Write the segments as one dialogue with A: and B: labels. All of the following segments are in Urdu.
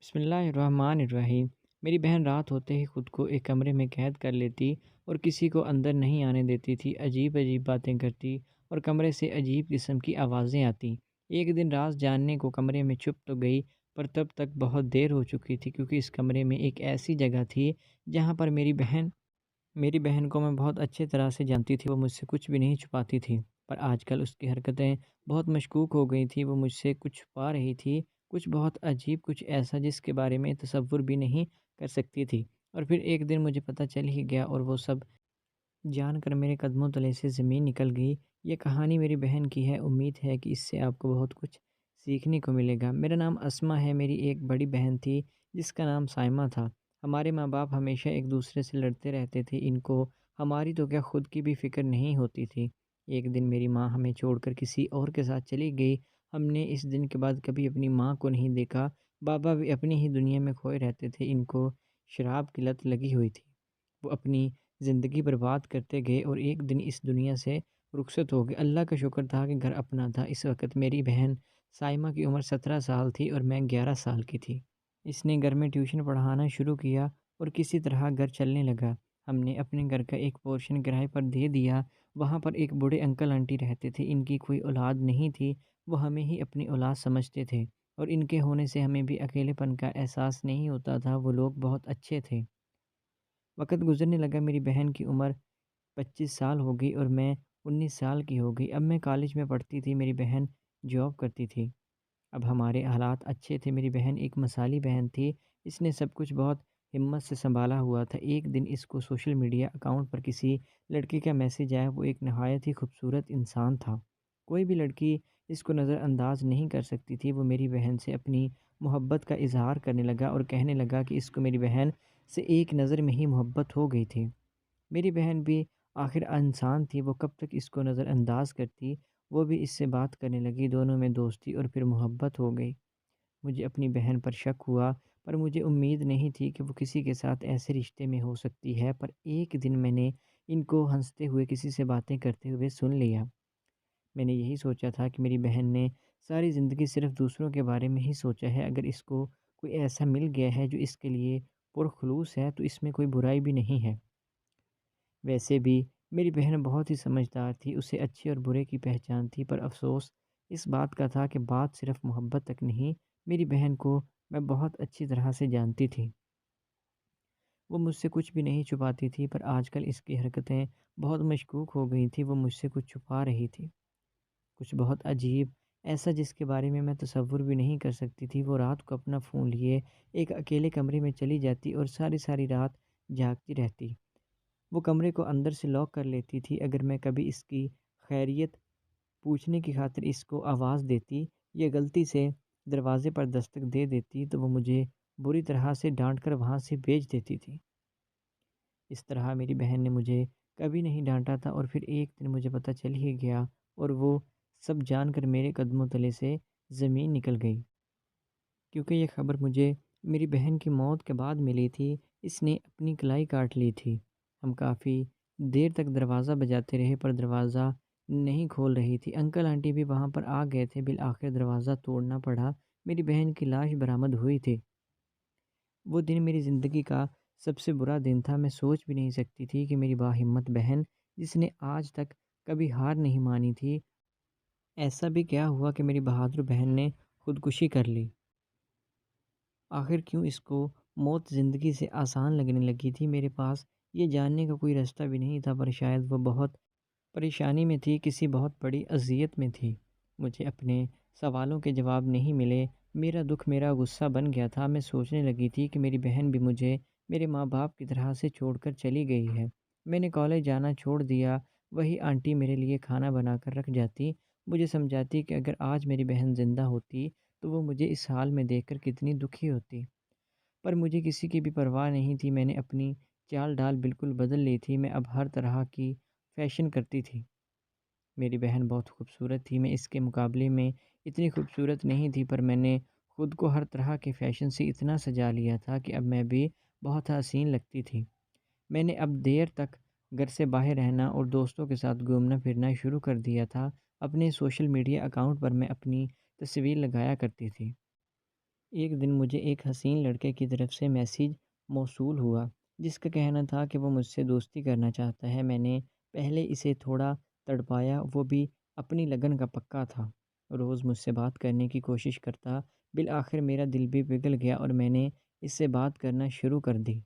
A: بسم اللہ الرحمن الرحیم۔ میری بہن رات ہوتے ہی خود کو ایک کمرے میں قید کر لیتی اور کسی کو اندر نہیں آنے دیتی تھی۔ عجیب عجیب باتیں کرتی اور کمرے سے عجیب قسم کی آوازیں آتی۔ ایک دن راز جاننے کو کمرے میں چھپ تو گئی، پر تب تک بہت دیر ہو چکی تھی، کیونکہ اس کمرے میں ایک ایسی جگہ تھی جہاں پر میری بہن کو میں بہت اچھے طرح سے جانتی تھی۔ وہ مجھ سے کچھ بھی نہیں چھپاتی تھی، پر آج کل اس کی حرکتیں بہت مشکوک ہو گئی تھیں۔ وہ مجھ سے کچھ چھپا رہی تھی، کچھ بہت عجیب، کچھ ایسا جس کے بارے میں تصور بھی نہیں کر سکتی تھی۔ اور پھر ایک دن مجھے پتہ چل ہی گیا، اور وہ سب جان کر میرے قدموں تلے سے زمین نکل گئی۔ یہ کہانی میری بہن کی ہے۔ امید ہے کہ اس سے آپ کو بہت کچھ سیکھنے کو ملے گا۔ میرا نام اسما ہے۔ میری ایک بڑی بہن تھی جس کا نام سائمہ تھا۔ ہمارے ماں باپ ہمیشہ ایک دوسرے سے لڑتے رہتے تھے۔ ان کو ہماری تو کیا خود کی بھی فکر نہیں ہوتی تھی۔ ایک دن میری ماں ہمیں چھوڑ کر کسی اور کے ساتھ چلی گئی۔ ہم نے اس دن کے بعد کبھی اپنی ماں کو نہیں دیکھا۔ بابا بھی اپنی ہی دنیا میں کھوئے رہتے تھے۔ ان کو شراب کی لت لگی ہوئی تھی۔ وہ اپنی زندگی برباد کرتے گئے اور ایک دن اس دنیا سے رخصت ہو گئے۔ اللہ کا شکر تھا کہ گھر اپنا تھا۔ اس وقت میری بہن سائمہ کی عمر 17 سال تھی اور میں 11 سال کی تھی۔ اس نے گھر میں ٹیوشن پڑھانا شروع کیا اور کسی طرح گھر چلنے لگا۔ ہم نے اپنے گھر کا ایک پورشن کرائے پر دے دیا۔ وہاں پر ایک بوڑھے انکل آنٹی رہتے تھے۔ ان کی کوئی اولاد نہیں تھی۔ وہ ہمیں ہی اپنی اولاد سمجھتے تھے، اور ان کے ہونے سے ہمیں بھی اکیلے پن کا احساس نہیں ہوتا تھا۔ وہ لوگ بہت اچھے تھے۔ وقت گزرنے لگا۔ میری بہن کی عمر 25 سال ہو گئی اور میں 19 سال کی ہو گئی۔ اب میں کالج میں پڑھتی تھی، میری بہن جاب کرتی تھی۔ اب ہمارے حالات اچھے تھے۔ میری بہن ایک مثالی بہن تھی۔ اس نے سب کچھ بہت ہمت سے سنبھالا ہوا تھا۔ ایک دن اس کو سوشل میڈیا اکاؤنٹ پر کسی لڑکی کا میسیج آیا۔ وہ ایک نہایت ہی خوبصورت انسان تھا۔ کوئی بھی لڑکی اس کو نظر انداز نہیں کر سکتی تھی۔ وہ میری بہن سے اپنی محبت کا اظہار کرنے لگا اور کہنے لگا کہ اس کو میری بہن سے ایک نظر میں ہی محبت ہو گئی تھی۔ میری بہن بھی آخر انسان تھی، وہ کب تک اس کو نظر انداز کرتی۔ وہ بھی اس سے بات کرنے لگی، دونوں میں دوستی اور پھر محبت ہو گئی۔ مجھے اپنی بہن پر شک ہوا، پر مجھے امید نہیں تھی کہ وہ کسی کے ساتھ ایسے رشتے میں ہو سکتی ہے۔ پر ایک دن میں نے ان کو ہنستے ہوئے کسی سے باتیں کرتے ہوئے سن لیا۔ میں نے یہی سوچا تھا کہ میری بہن نے ساری زندگی صرف دوسروں کے بارے میں ہی سوچا ہے۔ اگر اس کو کوئی ایسا مل گیا ہے جو اس کے لیے پرخلوص ہے، تو اس میں کوئی برائی بھی نہیں ہے۔ ویسے بھی میری بہن بہت ہی سمجھدار تھی۔ اسے اچھے اور برے کی پہچان تھی، پر افسوس اس بات کا تھا کہ بات صرف محبت تک نہیں۔ میری بہن کو میں بہت اچھی طرح سے جانتی تھی۔ وہ مجھ سے کچھ بھی نہیں چھپاتی تھی، پر آج کل اس کی حرکتیں بہت مشکوک ہو گئی تھیں۔ وہ مجھ سے کچھ چھپا رہی تھی، کچھ بہت عجیب، ایسا جس کے بارے میں تصور بھی نہیں کر سکتی تھی۔ وہ رات کو اپنا فون لیے ایک اکیلے کمرے میں چلی جاتی اور ساری ساری رات جاگتی رہتی۔ وہ کمرے کو اندر سے لاک کر لیتی تھی۔ اگر میں کبھی اس کی خیریت پوچھنے کی خاطر اس کو آواز دیتی یا غلطی سے دروازے پر دستک دے دیتی، تو وہ مجھے بری طرح سے ڈانٹ کر وہاں سے بھیج دیتی تھی۔ اس طرح میری بہن نے مجھے کبھی نہیں ڈانٹا تھا، اور پھر ایک دن مجھے پتہ چل ہی گیا، اور وہ سب جان کر میرے قدموں تلے سے زمین نکل گئی۔ کیونکہ یہ خبر مجھے میری بہن کی موت کے بعد ملی تھی۔ اس نے اپنی کلائی کاٹ لی تھی۔ ہم کافی دیر تک دروازہ بجاتے رہے، پر دروازہ نہیں کھول رہی تھی۔ انکل آنٹی بھی وہاں پر آ گئے تھے۔ بالآخر دروازہ توڑنا پڑا۔ میری بہن کی لاش برآمد ہوئی تھی۔ وہ دن میری زندگی کا سب سے برا دن تھا۔ میں سوچ بھی نہیں سکتی تھی کہ میری باہمت بہن، جس نے آج تک کبھی ہار نہیں مانی تھی، ایسا بھی کیا ہوا کہ میری بہادر بہن نے خودکشی کر لی۔ آخر کیوں اس کو موت زندگی سے آسان لگنے لگی تھی؟ میرے پاس یہ جاننے کا کوئی راستہ بھی نہیں تھا، پر شاید وہ بہت پریشانی میں تھی، کسی بہت بڑی اذیت میں تھی۔ مجھے اپنے سوالوں کے جواب نہیں ملے۔ میرا دکھ میرا غصہ بن گیا تھا۔ میں سوچنے لگی تھی کہ میری بہن بھی مجھے میرے ماں باپ کی طرح سے چھوڑ کر چلی گئی ہے۔ میں نے کالج جانا چھوڑ دیا۔ وہی آنٹی میرے لیے کھانا بنا کر رکھ جاتی، مجھے سمجھاتی کہ اگر آج میری بہن زندہ ہوتی تو وہ مجھے اس حال میں دیکھ کر کتنی دکھی ہوتی۔ پر مجھے کسی کی بھی پرواہ نہیں تھی۔ میں نے اپنی چال ڈال بالکل بدل لی تھی۔ میں اب ہر طرح کی فیشن کرتی تھی۔ میری بہن بہت خوبصورت تھی۔ میں اس کے مقابلے میں اتنی خوبصورت نہیں تھی، پر میں نے خود کو ہر طرح کے فیشن سے اتنا سجا لیا تھا کہ اب میں بھی بہت حسین لگتی تھی۔ میں نے اب دیر تک گھر سے باہر رہنا اور دوستوں کے ساتھ گھومنا پھرنا شروع کر دیا تھا۔ اپنے سوشل میڈیا اکاؤنٹ پر میں اپنی تصویر لگایا کرتی تھی۔ ایک دن مجھے ایک حسین لڑکے کی طرف سے میسیج موصول ہوا جس کا کہنا تھا کہ وہ مجھ سے دوستی کرنا چاہتا ہے۔ میں نے پہلے اسے تھوڑا تڑپایا، وہ بھی اپنی لگن کا پکا تھا، روز مجھ سے بات کرنے کی کوشش کرتا۔ بالآخر میرا دل بھی پگھل گیا اور میں نے اس سے بات کرنا شروع کر دی۔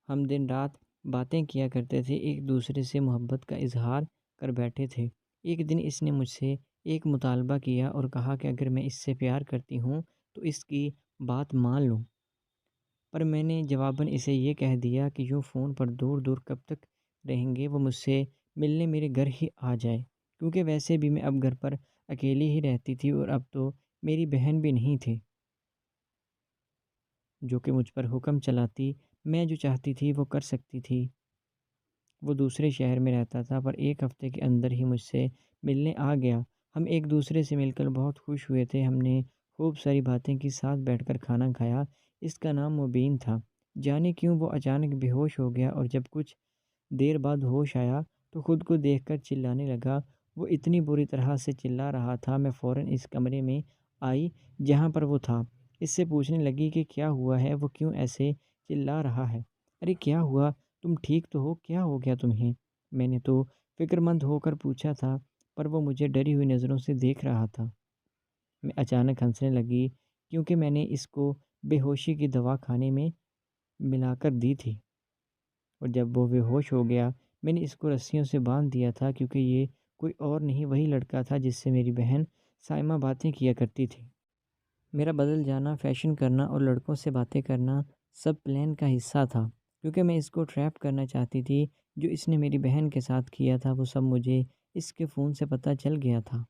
A: ہم دن رات باتیں کیا کرتے تھے، ایک دوسرے سے محبت کا اظہار کر بیٹھے تھے۔ ایک دن اس نے مجھ سے ایک مطالبہ کیا اور کہا کہ اگر میں اس سے پیار کرتی ہوں تو اس کی بات مان لوں، پر میں نے جواباً اسے یہ کہہ دیا کہ یوں فون پر دور دور کب تک رہیں گے، وہ مجھ سے ملنے میرے گھر ہی آ جائے، کیونکہ ویسے بھی میں اب گھر پر اکیلی ہی رہتی تھی اور اب تو میری بہن بھی نہیں تھی جو کہ مجھ پر حکم چلاتی۔ میں جو چاہتی تھی وہ کر سکتی تھی۔ وہ دوسرے شہر میں رہتا تھا پر ایک ہفتے کے اندر ہی مجھ سے ملنے آ گیا۔ ہم ایک دوسرے سے مل کر بہت خوش ہوئے تھے، ہم نے خوب ساری باتیں کی، ساتھ بیٹھ کر کھانا کھایا۔ اس کا نام مبین تھا۔ جانے کیوں وہ اچانک بے ہوش ہو گیا اور جب کچھ دیر بعد ہوش آیا تو خود کو دیکھ کر چلانے لگا۔ وہ اتنی بری طرح سے چلا رہا تھا، میں فوراً اس کمرے میں آئی جہاں پر وہ تھا۔ اس سے پوچھنے لگی کہ کیا ہوا ہے، وہ کیوں ایسے چلا رہا ہے؟ ارے کیا ہوا، تم ٹھیک تو ہو، کیا ہو گیا تمہیں؟ میں نے تو فکر مند ہو کر پوچھا تھا، پر وہ مجھے ڈری ہوئی نظروں سے دیکھ رہا تھا۔ میں اچانک ہنسنے لگی کیونکہ میں نے اس کو بے ہوشی کی دوا کھانے میں ملا کر دی تھی، اور جب وہ بے ہوش ہو گیا میں نے اس کو رسیوں سے باندھ دیا تھا، کیونکہ یہ کوئی اور نہیں وہی لڑکا تھا جس سے میری بہن سائمہ باتیں کیا کرتی تھی۔ میرا بدل جانا، فیشن کرنا اور لڑکوں سے باتیں کرنا سب پلان کا حصہ تھا، کیونکہ میں اس کو ٹریپ کرنا چاہتی تھی۔ جو اس نے میری بہن کے ساتھ کیا تھا وہ سب مجھے اس کے فون سے پتہ چل گیا تھا۔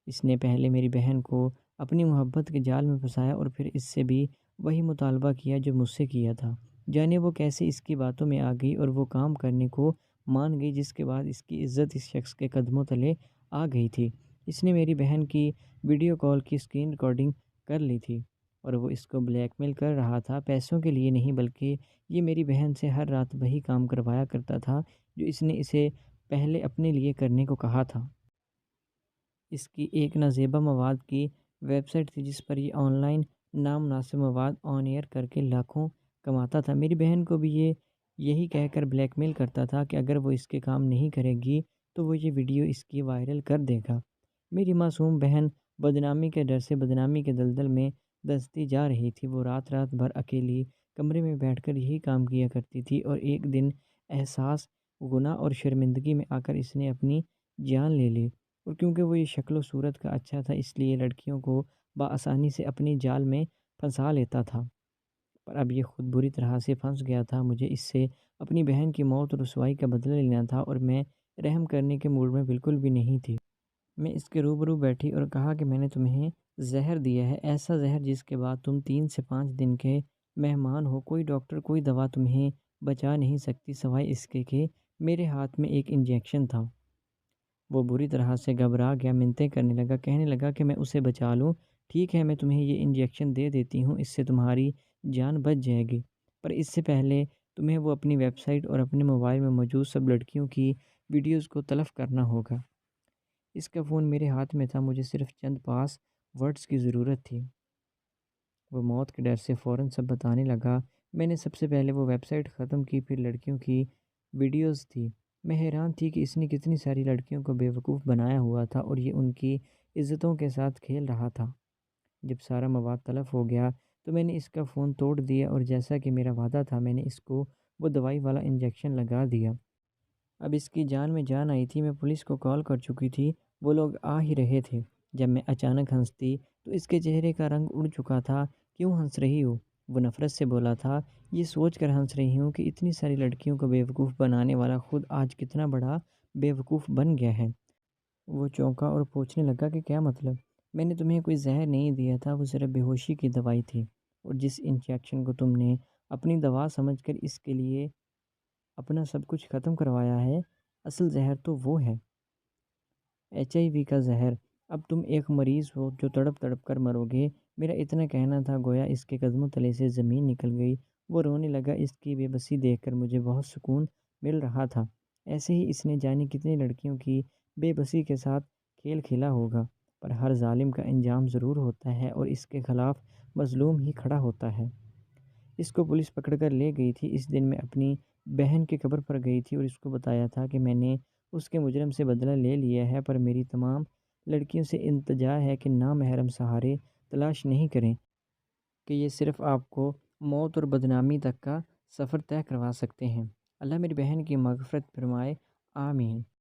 A: اس نے پہلے میری بہن کو اپنی محبت کے جال میں پھنسایا اور پھر اس سے بھی وہی مطالبہ کیا جو مجھ سے کیا تھا۔ جانے وہ کیسے اس کی باتوں میں آ گئی اور وہ کام کرنے کو مان گئی جس کے بعد اس کی عزت اس شخص کے قدموں تلے آ گئی تھی۔ اس نے میری بہن کی ویڈیو کال کی اسکرین ریکارڈنگ کر لی تھی اور وہ اس کو بلیک میل کر رہا تھا، پیسوں کے لیے نہیں بلکہ یہ میری بہن سے ہر رات وہی کام کروایا کرتا تھا جو اس نے اسے پہلے اپنے لیے کرنے کو کہا تھا۔ اس کی ایک نازیبا مواد کی ویب سائٹ تھی جس پر یہ آن لائن نامناسب مواد آن ایئر کر کے لاکھوں کماتا تھا۔ میری بہن کو بھی یہ یہی کہہ کر بلیک میل کرتا تھا کہ اگر وہ اس کے کام نہیں کرے گی تو وہ یہ ویڈیو اس کی وائرل کر دے گا۔ میری معصوم بہن بدنامی کے ڈر سے بدنامی کے دلدل میں دھنستی جا رہی تھی۔ وہ رات رات بھر اکیلی کمرے میں بیٹھ کر یہی کام کیا کرتی تھی اور ایک دن احساس گناہ اور شرمندگی میں آ کر اس نے اپنی جان لے لی، اور کیونکہ وہ یہ شکل و صورت کا اچھا تھا اس لیے لڑکیوں کو بآسانی سے اپنی جال میں پھنسا لیتا تھا، پر اب یہ خود بری طرح سے پھنس گیا تھا۔ مجھے اس سے اپنی بہن کی موت اور رسوائی کا بدلہ لینا تھا اور میں رحم کرنے کے موڈ میں بالکل بھی نہیں تھی۔ میں اس کے روبرو بیٹھی اور کہا کہ میں نے تمہیں زہر دیا ہے، ایسا زہر جس کے بعد تم 3 سے 5 دن کے مہمان ہو۔ کوئی ڈاکٹر کوئی دوا تمہیں بچا نہیں سکتی سوائے اس کے کہ میرے ہاتھ میں ایک انجیکشن تھا۔ وہ بری طرح سے گھبرا گیا، منتیں کرنے لگا، کہنے لگا کہ میں اسے بچا لوں، ٹھیک ہے میں تمہیں یہ انجیکشن دے دیتی ہوں، اس سے تمہاری جان بچ جائے گی، پر اس سے پہلے تمہیں وہ اپنی ویب سائٹ اور اپنے موبائل میں موجود سب لڑکیوں کی ویڈیوز کو تلف کرنا ہوگا۔ اس کا فون میرے ہاتھ میں تھا، مجھے صرف چند پاس ورڈز کی ضرورت تھی۔ وہ موت کے ڈر سے فوراً سب بتانے لگا۔ میں نے سب سے پہلے وہ ویب سائٹ ختم کی، پھر لڑکیوں کی ویڈیوز تھی۔ میں حیران تھی کہ اس نے کتنی ساری لڑکیوں کو بیوقوف بنایا ہوا تھا اور یہ ان کی عزتوں کے ساتھ کھیل رہا تھا۔ جب سارا مواد تلف ہو گیا تو میں نے اس کا فون توڑ دیا اور جیسا کہ میرا وعدہ تھا میں نے اس کو وہ دوائی والا انجیکشن لگا دیا۔ اب اس کی جان میں جان آئی تھی، میں پولیس کو کال کر چکی تھی، وہ لوگ آ ہی رہے تھے۔ جب میں اچانک ہنستی تو اس کے چہرے کا رنگ اڑ چکا تھا۔ کیوں ہنس رہی ہو؟ وہ نفرت سے بولا تھا۔ یہ سوچ کر ہنس رہی ہوں کہ اتنی ساری لڑکیوں کو بیوقوف بنانے والا خود آج کتنا بڑا بیوقوف بن گیا ہے۔ وہ چونکا اور پوچھنے لگا کہ کیا مطلب؟ میں نے تمہیں کوئی زہر نہیں دیا تھا، وہ صرف بے ہوشی کی دوائی تھی، اور جس انجیکشن کو تم نے اپنی دوا سمجھ کر اس کے لیے اپنا سب کچھ ختم کروایا ہے، اصل زہر تو وہ ہے HIV کا زہر۔ اب تم ایک مریض ہو جو تڑپ تڑپ کر مرو گے۔ میرا اتنا کہنا تھا گویا اس کے قدموں تلے سے زمین نکل گئی۔ وہ رونے لگا، اس کی بے بسی دیکھ کر مجھے بہت سکون مل رہا تھا۔ ایسے ہی اس نے جانے کتنی لڑکیوں کی بے بسی کے ساتھ کھیل کھیلا ہوگا۔ پر ہر ظالم کا انجام ضرور ہوتا ہے اور اس کے خلاف مظلوم ہی کھڑا ہوتا ہے۔ اس کو پولیس پکڑ کر لے گئی تھی۔ اس دن میں اپنی بہن کی قبر پر گئی تھی اور اس کو بتایا تھا کہ میں نے اس کے مجرم سے بدلہ لے لیا ہے، پر میری تمام لڑکیوں سے التجا ہے کہ نامحرم سہارے تلاش نہیں کریں، کہ یہ صرف آپ کو موت اور بدنامی تک کا سفر طے کروا سکتے ہیں۔ اللہ میری بہن کی مغفرت فرمائے، آمین۔